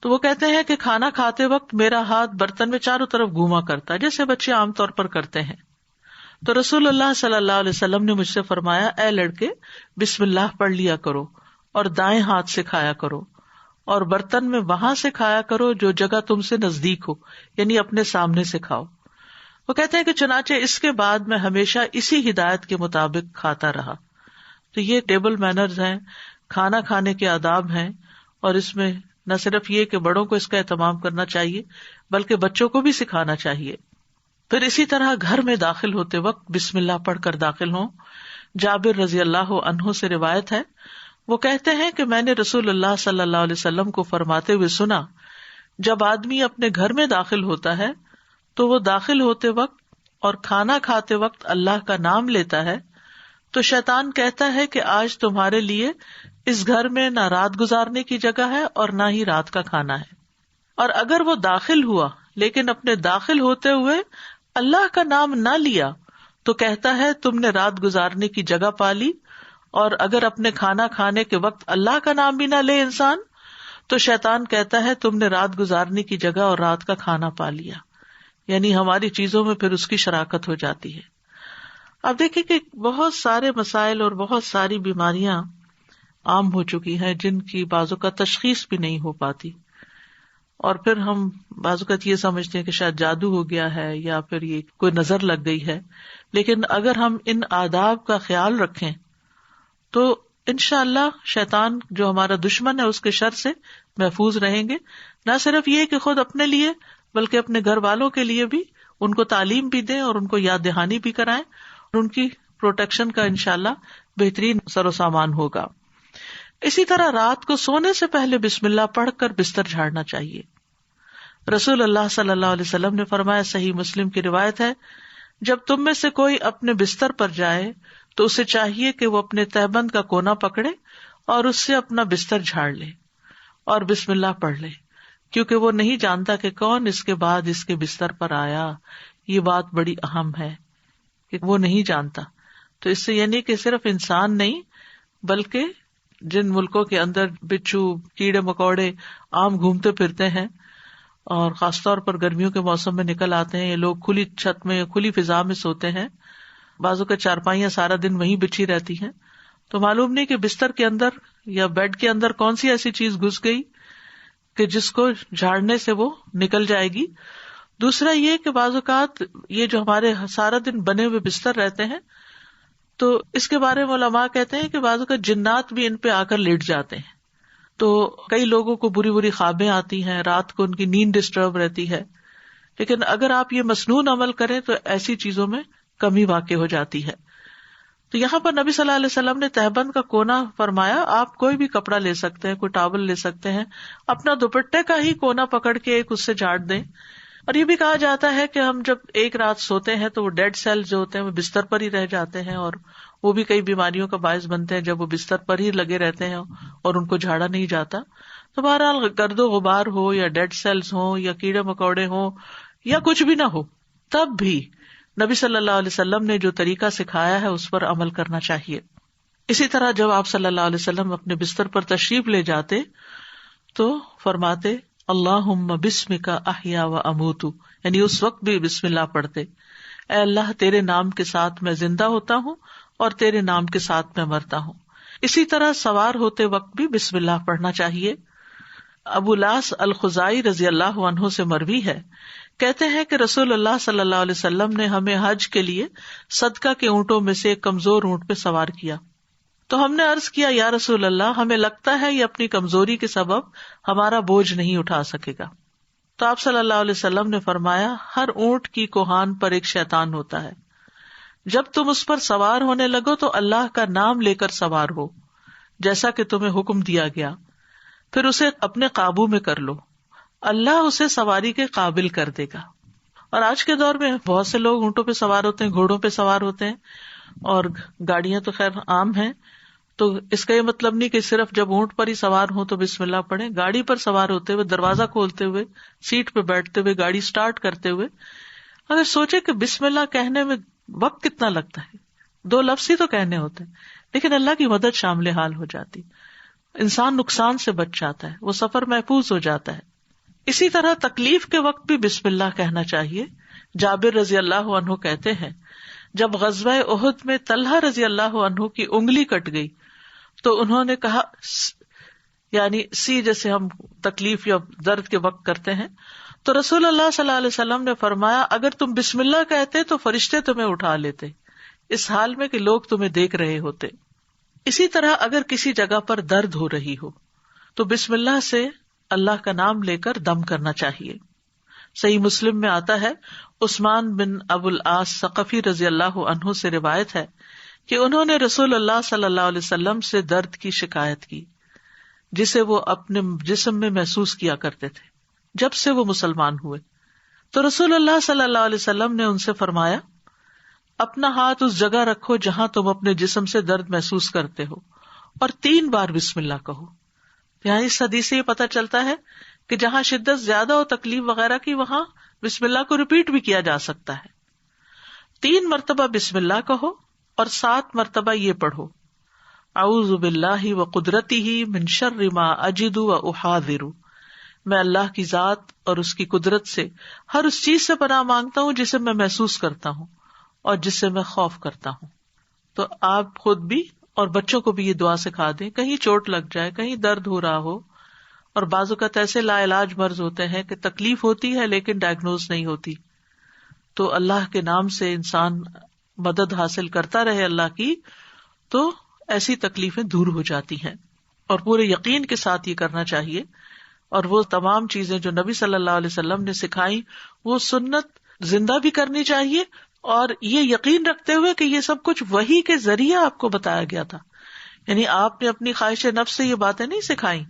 تو وہ کہتے ہیں کہ کھانا کھاتے وقت میرا ہاتھ برتن میں چاروں طرف گھوما کرتا جیسے بچے عام طور پر کرتے ہیں. تو رسول اللہ صلی اللہ علیہ وسلم نے مجھ سے فرمایا، اے لڑکے بسم اللہ پڑھ لیا کرو اور دائیں ہاتھ سے کھایا کرو، اور برتن میں وہاں سے کھایا کرو جو جگہ تم سے نزدیک ہو، یعنی اپنے سامنے سے کھاؤ. وہ کہتے ہیں کہ چنانچہ اس کے بعد میں ہمیشہ اسی ہدایت کے مطابق کھاتا رہا. تو یہ ٹیبل مینرز ہیں، کھانا کھانے کے آداب ہیں، اور اس میں نہ صرف یہ کہ بڑوں کو اس کا اہتمام کرنا چاہیے بلکہ بچوں کو بھی سکھانا چاہیے. پھر اسی طرح گھر میں داخل ہوتے وقت بسم اللہ پڑھ کر داخل ہوں. جابر رضی اللہ عنہ سے روایت ہے، وہ کہتے ہیں کہ میں نے رسول اللہ صلی اللہ علیہ وسلم کو فرماتے ہوئے سنا، جب آدمی اپنے گھر میں داخل ہوتا ہے تو وہ داخل ہوتے وقت اور کھانا کھاتے وقت اللہ کا نام لیتا ہے تو شیطان کہتا ہے کہ آج تمہارے لیے اس گھر میں نہ رات گزارنے کی جگہ ہے اور نہ ہی رات کا کھانا ہے. اور اگر وہ داخل ہوا لیکن اپنے داخل ہوتے ہوئے اللہ کا نام نہ لیا تو کہتا ہے تم نے رات گزارنے کی جگہ پا لی. اور اگر اپنے کھانا کھانے کے وقت اللہ کا نام بھی نہ لے انسان تو شیطان کہتا ہے تم نے رات گزارنے کی جگہ اور رات کا کھانا پا لیا. یعنی ہماری چیزوں میں پھر اس کی شراکت ہو جاتی ہے. اب دیکھیں کہ بہت سارے مسائل اور بہت ساری بیماریاں عام ہو چکی ہیں جن کی بعض اوقات تشخیص بھی نہیں ہو پاتی، اور پھر ہم بعض اوقات یہ سمجھتے ہیں کہ شاید جادو ہو گیا ہے یا پھر یہ کوئی نظر لگ گئی ہے. لیکن اگر ہم ان آداب کا خیال رکھیں تو انشاءاللہ شیطان جو ہمارا دشمن ہے اس کے شر سے محفوظ رہیں گے. نہ صرف یہ کہ خود اپنے لیے بلکہ اپنے گھر والوں کے لیے بھی ان کو تعلیم بھی دیں اور ان کو یاد دہانی بھی کرائیں، اور ان کی پروٹیکشن کا انشاءاللہ بہترین سر و سامان ہوگا. اسی طرح رات کو سونے سے پہلے بسم اللہ پڑھ کر بستر جھاڑنا چاہیے. رسول اللہ صلی اللہ علیہ وسلم نے فرمایا، صحیح مسلم کی روایت ہے، جب تم میں سے کوئی اپنے بستر پر جائے تو اسے چاہیے کہ وہ اپنے تہبند کا کونا پکڑے اور اس سے اپنا بستر جھاڑ لے اور بسم اللہ پڑھ لے، کیونکہ وہ نہیں جانتا کہ کون اس کے بعد اس کے بستر پر آیا. یہ بات بڑی اہم ہے کہ وہ نہیں جانتا. تو اس سے یعنی کہ صرف انسان نہیں بلکہ جن ملکوں کے اندر بچھو کیڑے مکوڑے عام گھومتے پھرتے ہیں اور خاص طور پر گرمیوں کے موسم میں نکل آتے ہیں، یہ لوگ کھلی چھت میں کھلی فضا میں سوتے ہیں، بازو کا چارپائیاں سارا دن وہیں بچھی رہتی ہیں، تو معلوم نہیں کہ بستر کے اندر یا بیڈ کے اندر کون سی ایسی چیز گھس گئی کہ جس کو جھاڑنے سے وہ نکل جائے گی. دوسرا یہ کہ بعض اوقات یہ جو ہمارے سارا دن بنے ہوئے بستر رہتے ہیں تو اس کے بارے میں علماء کہتے ہیں کہ بعض اوقات جنات بھی ان پہ آ کر لیٹ جاتے ہیں. تو کئی لوگوں کو بری بری خوابیں آتی ہیں، رات کو ان کی نیند ڈسٹرب رہتی ہے. لیکن اگر آپ یہ مسنون عمل کریں تو ایسی چیزوں میں کمی واقع ہو جاتی ہے. تو یہاں پر نبی صلی اللہ علیہ وسلم نے تہبند کا کونا فرمایا. آپ کوئی بھی کپڑا لے سکتے ہیں، کوئی ٹاول لے سکتے ہیں، اپنا دوپٹے کا ہی کونا پکڑ کے ایک اس سے جھاڑ دیں. اور یہ بھی کہا جاتا ہے کہ ہم جب ایک رات سوتے ہیں تو وہ ڈیڈ سیل جو ہوتے ہیں وہ بستر پر ہی رہ جاتے ہیں، اور وہ بھی کئی بیماریوں کا باعث بنتے ہیں جب وہ بستر پر ہی لگے رہتے ہیں اور ان کو جھاڑا نہیں جاتا. تو بہرحال گرد و غبار ہو یا ڈیڈ سیلز ہوں یا کیڑے مکوڑے ہوں یا کچھ بھی نہ ہو، تب بھی نبی صلی اللہ علیہ وسلم نے جو طریقہ سکھایا ہے اس پر عمل کرنا چاہیے. اسی طرح جب آپ صلی اللہ علیہ وسلم اپنے بستر پر تشریف لے جاتے تو فرماتے اللہم بسمک احیا و اموت، یعنی اس وقت بھی بسم اللہ پڑھتے، اے اللہ تیرے نام کے ساتھ میں زندہ ہوتا ہوں اور تیرے نام کے ساتھ میں مرتا ہوں. اسی طرح سوار ہوتے وقت بھی بسم اللہ پڑھنا چاہیے. ابو لاس الخزائی رضی اللہ عنہ سے مروی ہے، کہتے ہیں کہ رسول اللہ صلی اللہ علیہ وسلم نے ہمیں حج کے لیے صدقہ کے اونٹوں میں سے ایک کمزور اونٹ پہ سوار کیا. تو ہم نے عرض کیا یا رسول اللہ، ہمیں لگتا ہے یہ اپنی کمزوری کے سبب ہمارا بوجھ نہیں اٹھا سکے گا. تو آپ صلی اللہ علیہ وسلم نے فرمایا، ہر اونٹ کی کوہان پر ایک شیطان ہوتا ہے، جب تم اس پر سوار ہونے لگو تو اللہ کا نام لے کر سوار ہو جیسا کہ تمہیں حکم دیا گیا، پھر اسے اپنے قابو میں کر لو، اللہ اسے سواری کے قابل کر دے گا. اور آج کے دور میں بہت سے لوگ اونٹوں پہ سوار ہوتے ہیں، گھوڑوں پہ سوار ہوتے ہیں، اور گاڑیاں تو خیر عام ہیں. تو اس کا یہ مطلب نہیں کہ صرف جب اونٹ پر ہی سوار ہوں تو بسم اللہ پڑھیں. گاڑی پر سوار ہوتے ہوئے، دروازہ کھولتے ہوئے، سیٹ پہ بیٹھتے ہوئے، گاڑی سٹارٹ کرتے ہوئے اگر سوچے کہ بسم اللہ کہنے میں وقت کتنا لگتا ہے، 2 لفظ ہی تو کہنے ہوتے ہیں، لیکن اللہ کی مدد شامل حال ہو جاتی، انسان نقصان سے بچ جاتا ہے، وہ سفر محفوظ ہو جاتا ہے. اسی طرح تکلیف کے وقت بھی بسم اللہ کہنا چاہیے. جابر رضی اللہ عنہ کہتے ہیں جب غزوہ احد میں طلحہ رضی اللہ عنہ کی انگلی کٹ گئی تو انہوں نے کہا، یعنی سی جیسے ہم تکلیف یا درد کے وقت کرتے ہیں، تو رسول اللہ صلی اللہ علیہ وسلم نے فرمایا اگر تم بسم اللہ کہتے تو فرشتے تمہیں اٹھا لیتے، اس حال میں کہ لوگ تمہیں دیکھ رہے ہوتے. اسی طرح اگر کسی جگہ پر درد ہو رہی ہو تو بسم اللہ سے اللہ کا نام لے کر دم کرنا چاہیے. صحیح مسلم میں آتا ہے، عثمان بن ابو العاص ثقفی رضی اللہ عنہ سے روایت ہے کہ انہوں نے رسول اللہ صلی اللہ علیہ وسلم سے درد کی شکایت کی جسے وہ اپنے جسم میں محسوس کیا کرتے تھے جب سے وہ مسلمان ہوئے. تو رسول اللہ صلی اللہ علیہ وسلم نے ان سے فرمایا اپنا ہاتھ اس جگہ رکھو جہاں تم اپنے جسم سے درد محسوس کرتے ہو اور 3 بار بسم اللہ کہو. یہاں اس حدیث سے یہ پتہ چلتا ہے کہ جہاں شدت زیادہ ہو، تکلیف وغیرہ کی، وہاں بسم اللہ کو ریپیٹ بھی کیا جا سکتا ہے. 3 مرتبہ بسم اللہ کہو اور 7 مرتبہ یہ پڑھو اعوذ باللہ وقدرتہ من شر ما اجد واحاذر، میں اللہ کی ذات اور اس کی قدرت سے ہر اس چیز سے پناہ مانگتا ہوں جسے میں محسوس کرتا ہوں اور جس سے میں خوف کرتا ہوں. تو آپ خود بھی اور بچوں کو بھی یہ دعا سکھا دیں، کہیں چوٹ لگ جائے، کہیں درد ہو رہا ہو، اور بعض اوقات ایسے لا علاج مرض ہوتے ہیں کہ تکلیف ہوتی ہے لیکن ڈائگنوز نہیں ہوتی، تو اللہ کے نام سے انسان مدد حاصل کرتا رہے اللہ کی، تو ایسی تکلیفیں دور ہو جاتی ہیں. اور پورے یقین کے ساتھ یہ کرنا چاہیے، اور وہ تمام چیزیں جو نبی صلی اللہ علیہ وسلم نے سکھائی وہ سنت زندہ بھی کرنی چاہیے، اور یہ یقین رکھتے ہوئے کہ یہ سب کچھ وحی کے ذریعے آپ کو بتایا گیا تھا. یعنی آپ نے اپنی خواہش نفس سے یہ باتیں نہیں سکھائیں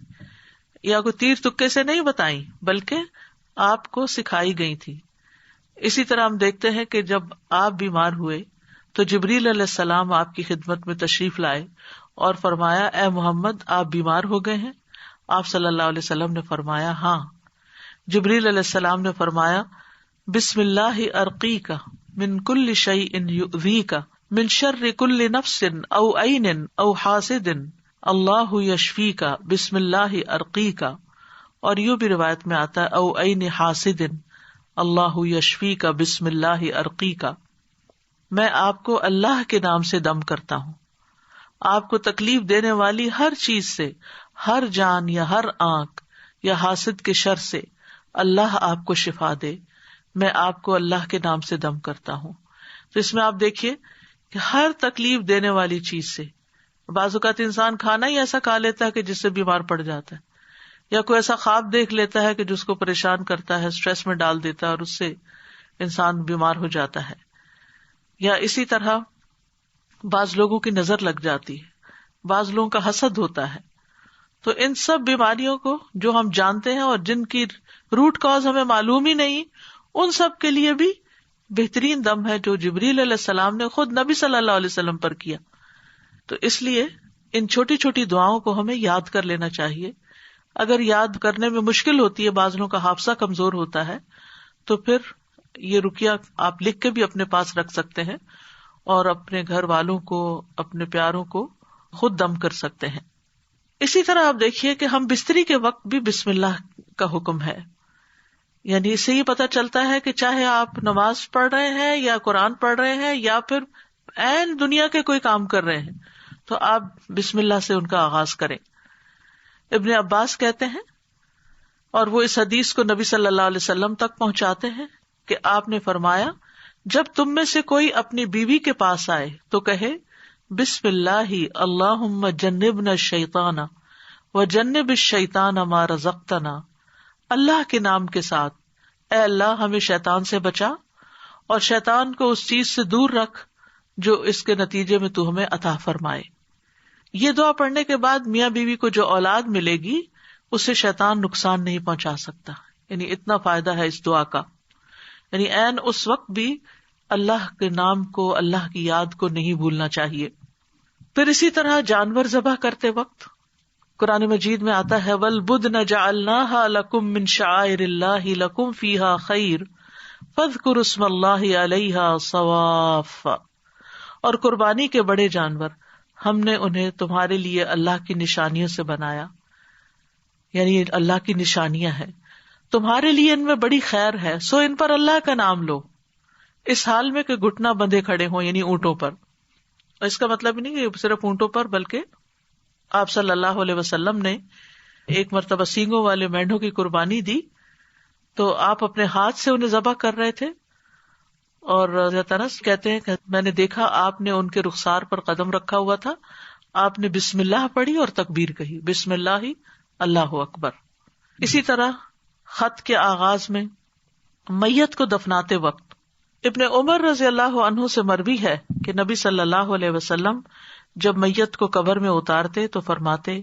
یا کوئی تیر تکے سے نہیں بتائیں، بلکہ آپ کو سکھائی گئی تھی. اسی طرح ہم دیکھتے ہیں کہ جب آپ بیمار ہوئے تو جبریل علیہ السلام آپ کی خدمت میں تشریف لائے اور فرمایا اے محمد آپ بیمار ہو گئے ہیں؟ آپ صلی اللہ علیہ وسلم نے فرمایا ہاں. جبریل علیہ السلام نے فرمایا بسم اللہ ارقیک من کل شیء یؤذیک من شر کل نفس او عین او حاسد اللہ یشفیک بسم اللہ ارقیک. اور یوں بھی روایت میں آتا ہے او عین حاسد اللہ یشفیک بسم اللہ ارقیک. میں آپ کو اللہ کے نام سے دم کرتا ہوں، آپ کو تکلیف دینے والی ہر چیز سے، ہر جان یا ہر آنکھ یا حاسد کے شر سے اللہ آپ کو شفا دے. میں آپ کو اللہ کے نام سے دم کرتا ہوں. تو اس میں آپ دیکھیے کہ ہر تکلیف دینے والی چیز سے، بعض اوقات انسان کھانا ہی ایسا کھا لیتا ہے کہ جس سے بیمار پڑ جاتا ہے، یا کوئی ایسا خواب دیکھ لیتا ہے کہ جس کو پریشان کرتا ہے، اسٹریس میں ڈال دیتا ہے اور اس سے انسان بیمار ہو جاتا ہے. یا اسی طرح بعض لوگوں کی نظر لگ جاتی ہے، بعض لوگوں کا حسد ہوتا ہے. تو ان سب بیماریوں کو جو ہم جانتے ہیں اور جن کی روٹ کاز ہمیں معلوم ہی نہیں، ان سب کے لیے بھی بہترین دم ہے جو جبریل علیہ السلام نے خود نبی صلی اللہ علیہ وسلم پر کیا. تو اس لیے ان چھوٹی چھوٹی دعاؤں کو ہمیں یاد کر لینا چاہیے. اگر یاد کرنے میں مشکل ہوتی ہے، بعض لوگوں کا حافظہ کمزور ہوتا ہے، تو پھر یہ رقیہ آپ لکھ کے بھی اپنے پاس رکھ سکتے ہیں اور اپنے گھر والوں کو، اپنے پیاروں کو خود دم کر سکتے ہیں. اسی طرح آپ دیکھیے کہ ہم بستری کے وقت بھی بسم اللہ کا حکم ہے. یعنی اس سے یہ پتہ چلتا ہے کہ چاہے آپ نماز پڑھ رہے ہیں یا قرآن پڑھ رہے ہیں یا پھر عین دنیا کے کوئی کام کر رہے ہیں، تو آپ بسم اللہ سے ان کا آغاز کریں. ابن عباس کہتے ہیں، اور وہ اس حدیث کو نبی صلی اللہ علیہ وسلم تک پہنچاتے ہیں کہ آپ نے فرمایا جب تم میں سے کوئی اپنی بیوی کے پاس آئے تو کہے بسم اللہ اللہم جنبنا الشیطان وجنب الشیطان ما رزقتنا. اللہ کے نام کے ساتھ اے اللہ ہمیں شیطان سے بچا اور شیطان کو اس چیز سے دور رکھ جو اس کے نتیجے میں تو ہمیں عطا فرمائے. یہ دعا پڑھنے کے بعد میاں بیوی کو جو اولاد ملے گی اسے شیطان نقصان نہیں پہنچا سکتا. یعنی اتنا فائدہ ہے اس دعا کا. یعنی عین اس وقت بھی اللہ کے نام کو، اللہ کی یاد کو نہیں بھولنا چاہیے. پھر اسی طرح جانور ذبح کرتے وقت قرآن مجید میں آتا ہے وَالْبُدْنَ جَعَلْنَاهَا لَكُم مِّن شَعَائِرِ اللَّهِ لَكُم فِيهَا خَيْرٌ فَاذْكُرُوا اسْمَ اللَّهِ عَلَيْهَا صَوَافَّ، اور قربانی کے بڑے جانور ہم نے انہیں تمہارے لیے اللہ کی نشانیوں سے بنایا، یعنی اللہ کی نشانیاں ہیں، تمہارے لیے ان میں بڑی خیر ہے، سو ان پر اللہ کا نام لو، اس حال میں کہ گھٹنا بندھے کھڑے ہوں، یعنی اونٹوں پر۔ اس کا مطلب نہیں کہ صرف اونٹوں پر، بلکہ آپ صلی اللہ علیہ وسلم نے ایک مرتبہ سینگوں والے مینڈھوں کی قربانی دی تو آپ اپنے ہاتھ سے انہیں ذبح کر رہے تھے، اور حضرت انس کہتے ہیں کہ میں نے دیکھا آپ نے ان کے رخسار پر قدم رکھا ہوا تھا، آپ نے بسم اللہ پڑھی اور تکبیر کہی، بسم اللہ اللہ اکبر۔ اسی طرح خط کے آغاز میں میت کو دفناتے وقت ابن عمر رضی اللہ عنہ سے مروی ہے کہ نبی صلی اللہ علیہ وسلم جب میت کو قبر میں اتارتے تو فرماتے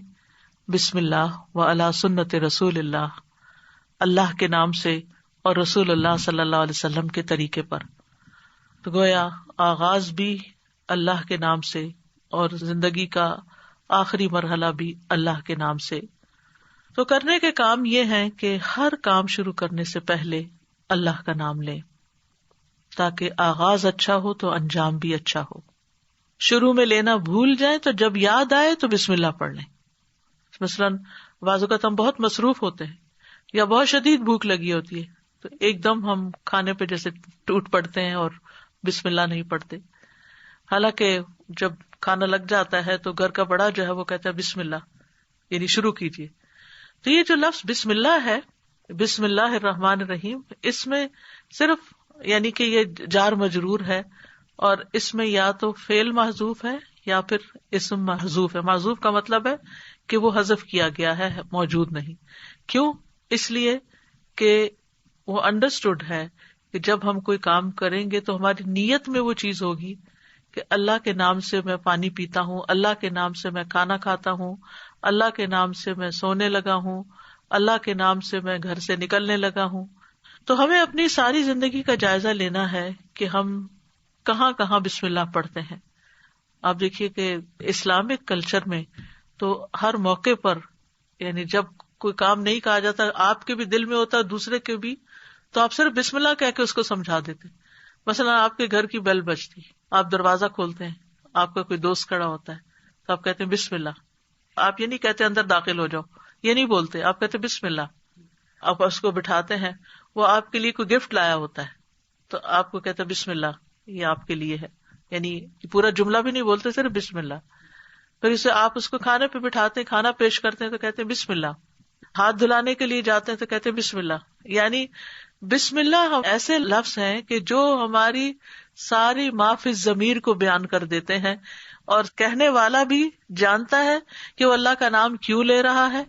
بسم اللہ وعلی سنت رسول اللہ، اللہ کے نام سے اور رسول اللہ صلی اللہ علیہ وسلم کے طریقے پر۔ تو گویا آغاز بھی اللہ کے نام سے اور زندگی کا آخری مرحلہ بھی اللہ کے نام سے۔ تو کرنے کے کام یہ ہیں کہ ہر کام شروع کرنے سے پہلے اللہ کا نام لیں، تاکہ آغاز اچھا ہو تو انجام بھی اچھا ہو۔ شروع میں لینا بھول جائیں تو جب یاد آئے تو بسم اللہ پڑھ لیں۔ مثلاً بعض اوقات ہم بہت مصروف ہوتے ہیں یا بہت شدید بھوک لگی ہوتی ہے تو ایک دم ہم کھانے پہ جیسے ٹوٹ پڑتے ہیں اور بسم اللہ نہیں پڑھتے، حالانکہ جب کھانا لگ جاتا ہے تو گھر کا بڑا جو ہے وہ کہتا ہے بسم اللہ، یعنی شروع کیجیے۔ تو یہ جو لفظ بسم اللہ ہے، بسم اللہ الرحمن الرحیم، اس میں صرف یعنی کہ یہ جار مجرور ہے، اور اس میں یا تو فعل محذوف ہے یا پھر اسم محذوف ہے۔ محذوف کا مطلب ہے کہ وہ حذف کیا گیا ہے، موجود نہیں۔ کیوں؟ اس لیے کہ وہ انڈرسٹوڈ ہے کہ جب ہم کوئی کام کریں گے تو ہماری نیت میں وہ چیز ہوگی کہ اللہ کے نام سے میں پانی پیتا ہوں، اللہ کے نام سے میں کھانا کھاتا ہوں، اللہ کے نام سے میں سونے لگا ہوں، اللہ کے نام سے میں گھر سے نکلنے لگا ہوں۔ تو ہمیں اپنی ساری زندگی کا جائزہ لینا ہے کہ ہم کہاں کہاں بسم اللہ پڑھتے ہیں۔ آپ دیکھیے کہ اسلامک کلچر میں تو ہر موقع پر، یعنی جب کوئی کام نہیں کہا جاتا، آپ کے بھی دل میں ہوتا ہے دوسرے کے بھی، تو آپ صرف بسم اللہ کہہ کے اس کو سمجھا دیتے۔ مثلا آپ کے گھر کی بیل بجتی، آپ دروازہ کھولتے ہیں، آپ کا کوئی دوست کھڑا ہوتا ہے تو آپ کہتے ہیں بسم اللہ۔ آپ یہ نہیں کہتے اندر داخل ہو جاؤ، یہ نہیں بولتے، آپ کہتے بسم اللہ۔ آپ اس کو بٹھاتے ہیں، وہ آپ کے لیے کوئی گفٹ لایا ہوتا ہے تو آپ کو کہتے بسم اللہ، یہ آپ کے لیے ہے، یعنی پورا جملہ بھی نہیں بولتے، صرف بسم اللہ۔ پھر اسے آپ اس کو کھانے پہ بٹھاتے ہیں، کھانا پیش کرتے ہیں تو کہتے ہیں بسم اللہ۔ ہاتھ دھلانے کے لیے جاتے ہیں تو کہتے ہیں بسم اللہ۔ یعنی بسم اللہ ایسے لفظ ہیں کہ جو ہماری ساری ما فی الضمیر کو بیان کر دیتے ہیں، اور کہنے والا بھی جانتا ہے کہ وہ اللہ کا نام کیوں لے رہا ہے،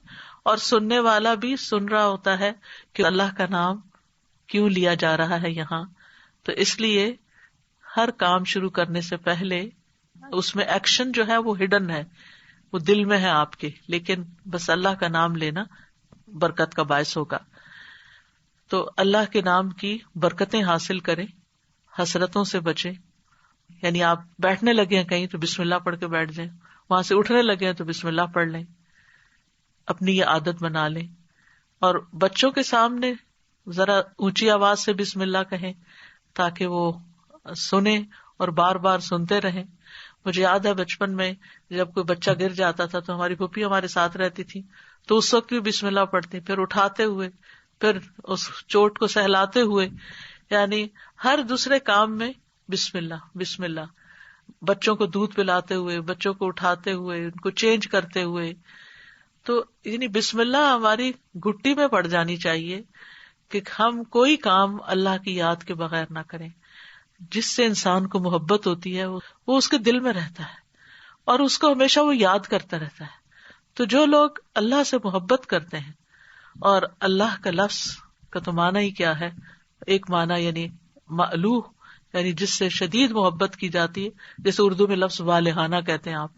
اور سننے والا بھی سن رہا ہوتا ہے کہ اللہ کا نام کیوں لیا جا رہا ہے یہاں۔ تو اس لیے ہر کام شروع کرنے سے پہلے اس میں ایکشن جو ہے وہ ہڈن ہے، وہ دل میں ہے آپ کے، لیکن بس اللہ کا نام لینا برکت کا باعث ہوگا۔ تو اللہ کے نام کی برکتیں حاصل کریں، حسرتوں سے بچیں۔ یعنی آپ بیٹھنے لگے ہیں کہیں تو بسم اللہ پڑھ کے بیٹھ جائیں، وہاں سے اٹھنے لگے ہیں تو بسم اللہ پڑھ لیں، اپنی یہ عادت بنا لیں۔ اور بچوں کے سامنے ذرا اونچی آواز سے بسم اللہ کہیں تاکہ وہ سنیں اور بار بار سنتے رہیں۔ مجھے یاد ہے بچپن میں جب کوئی بچہ گر جاتا تھا تو ہماری پھوپھی ہمارے ساتھ رہتی تھی، تو اس وقت بھی بسم اللہ پڑھتی، پھر اٹھاتے ہوئے، پھر اس چوٹ کو سہلاتے ہوئے، یعنی ہر دوسرے کام میں بسم اللہ بسم اللہ۔ بچوں کو دودھ پلاتے ہوئے، بچوں کو اٹھاتے ہوئے، ان کو چینج کرتے ہوئے، تو یعنی بسم اللہ ہماری گھٹی میں پڑ جانی چاہیے کہ ہم کوئی کام اللہ کی یاد کے بغیر نہ کریں۔ جس سے انسان کو محبت ہوتی ہے وہ اس کے دل میں رہتا ہے اور اس کو ہمیشہ وہ یاد کرتا رہتا ہے۔ تو جو لوگ اللہ سے محبت کرتے ہیں، اور اللہ کا لفظ کا تو معنی ہی کیا ہے، ایک معنی یعنی مألوہ، یعنی جس سے شدید محبت کی جاتی ہے، جیسے اردو میں لفظ والہانہ کہتے ہیں آپ،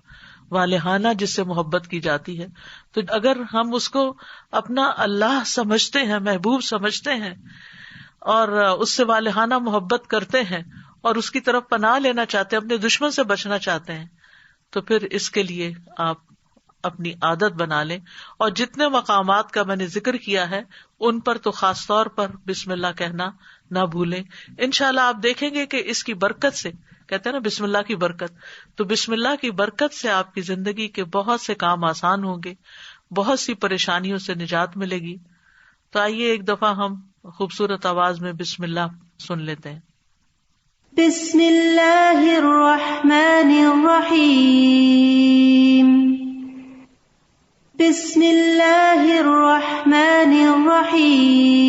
والہانہ جس سے محبت کی جاتی ہے۔ تو اگر ہم اس کو اپنا اللہ سمجھتے ہیں، محبوب سمجھتے ہیں، اور اس سے والہانہ محبت کرتے ہیں، اور اس کی طرف پناہ لینا چاہتے ہیں، اپنے دشمن سے بچنا چاہتے ہیں، تو پھر اس کے لیے آپ اپنی عادت بنا لیں، اور جتنے مقامات کا میں نے ذکر کیا ہے ان پر تو خاص طور پر بسم اللہ کہنا نہ بھولیں. انشاءاللہ آپ دیکھیں گے کہ اس کی برکت سے، کہتے ہیں نا بسم اللہ کی برکت، تو بسم اللہ کی برکت سے آپ کی زندگی کے بہت سے کام آسان ہوں گے، بہت سی پریشانیوں سے نجات ملے گی. تو آئیے ایک دفعہ ہم خوبصورت آواز میں بسم اللہ سن لیتے ہیں. بسم اللہ الرحمن الرحیم. بسم اللہ الرحمن الرحیم.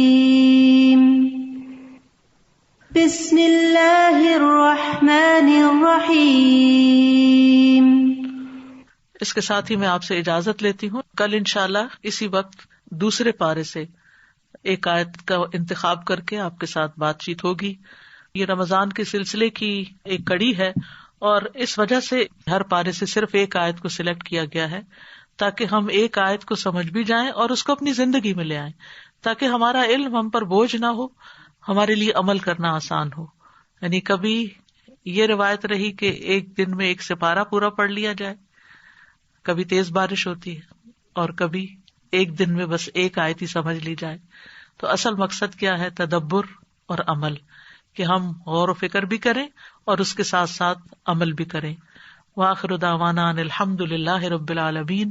بسم اللہ الرحمن الرحیم. اس کے ساتھ ہی میں آپ سے اجازت لیتی ہوں. کل انشاءاللہ اسی وقت دوسرے پارے سے ایک آیت کا انتخاب کر کے آپ کے ساتھ بات چیت ہوگی. یہ رمضان کے سلسلے کی ایک کڑی ہے، اور اس وجہ سے ہر پارے سے صرف ایک آیت کو سلیکٹ کیا گیا ہے تاکہ ہم ایک آیت کو سمجھ بھی جائیں اور اس کو اپنی زندگی میں لے آئیں، تاکہ ہمارا علم ہم پر بوجھ نہ ہو، ہمارے لیے عمل کرنا آسان ہو. یعنی کبھی یہ روایت رہی کہ ایک دن میں ایک سپارہ پورا پڑھ لیا جائے، کبھی تیز بارش ہوتی ہے، اور کبھی ایک دن میں بس ایک آیت ہی سمجھ لی جائے. تو اصل مقصد کیا ہے؟ تدبر اور عمل، کہ ہم غور و فکر بھی کریں اور اس کے ساتھ ساتھ عمل بھی کریں. وآخر دعوانا ان الحمد للہ رب العالمین.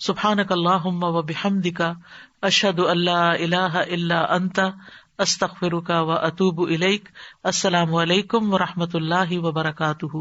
سبحانک اللہم وبحمدک، اشہد ان لا الہ الا انت، استغفرک واتوب الیک. السلام علیکم ورحمۃ اللہ وبرکاتہ.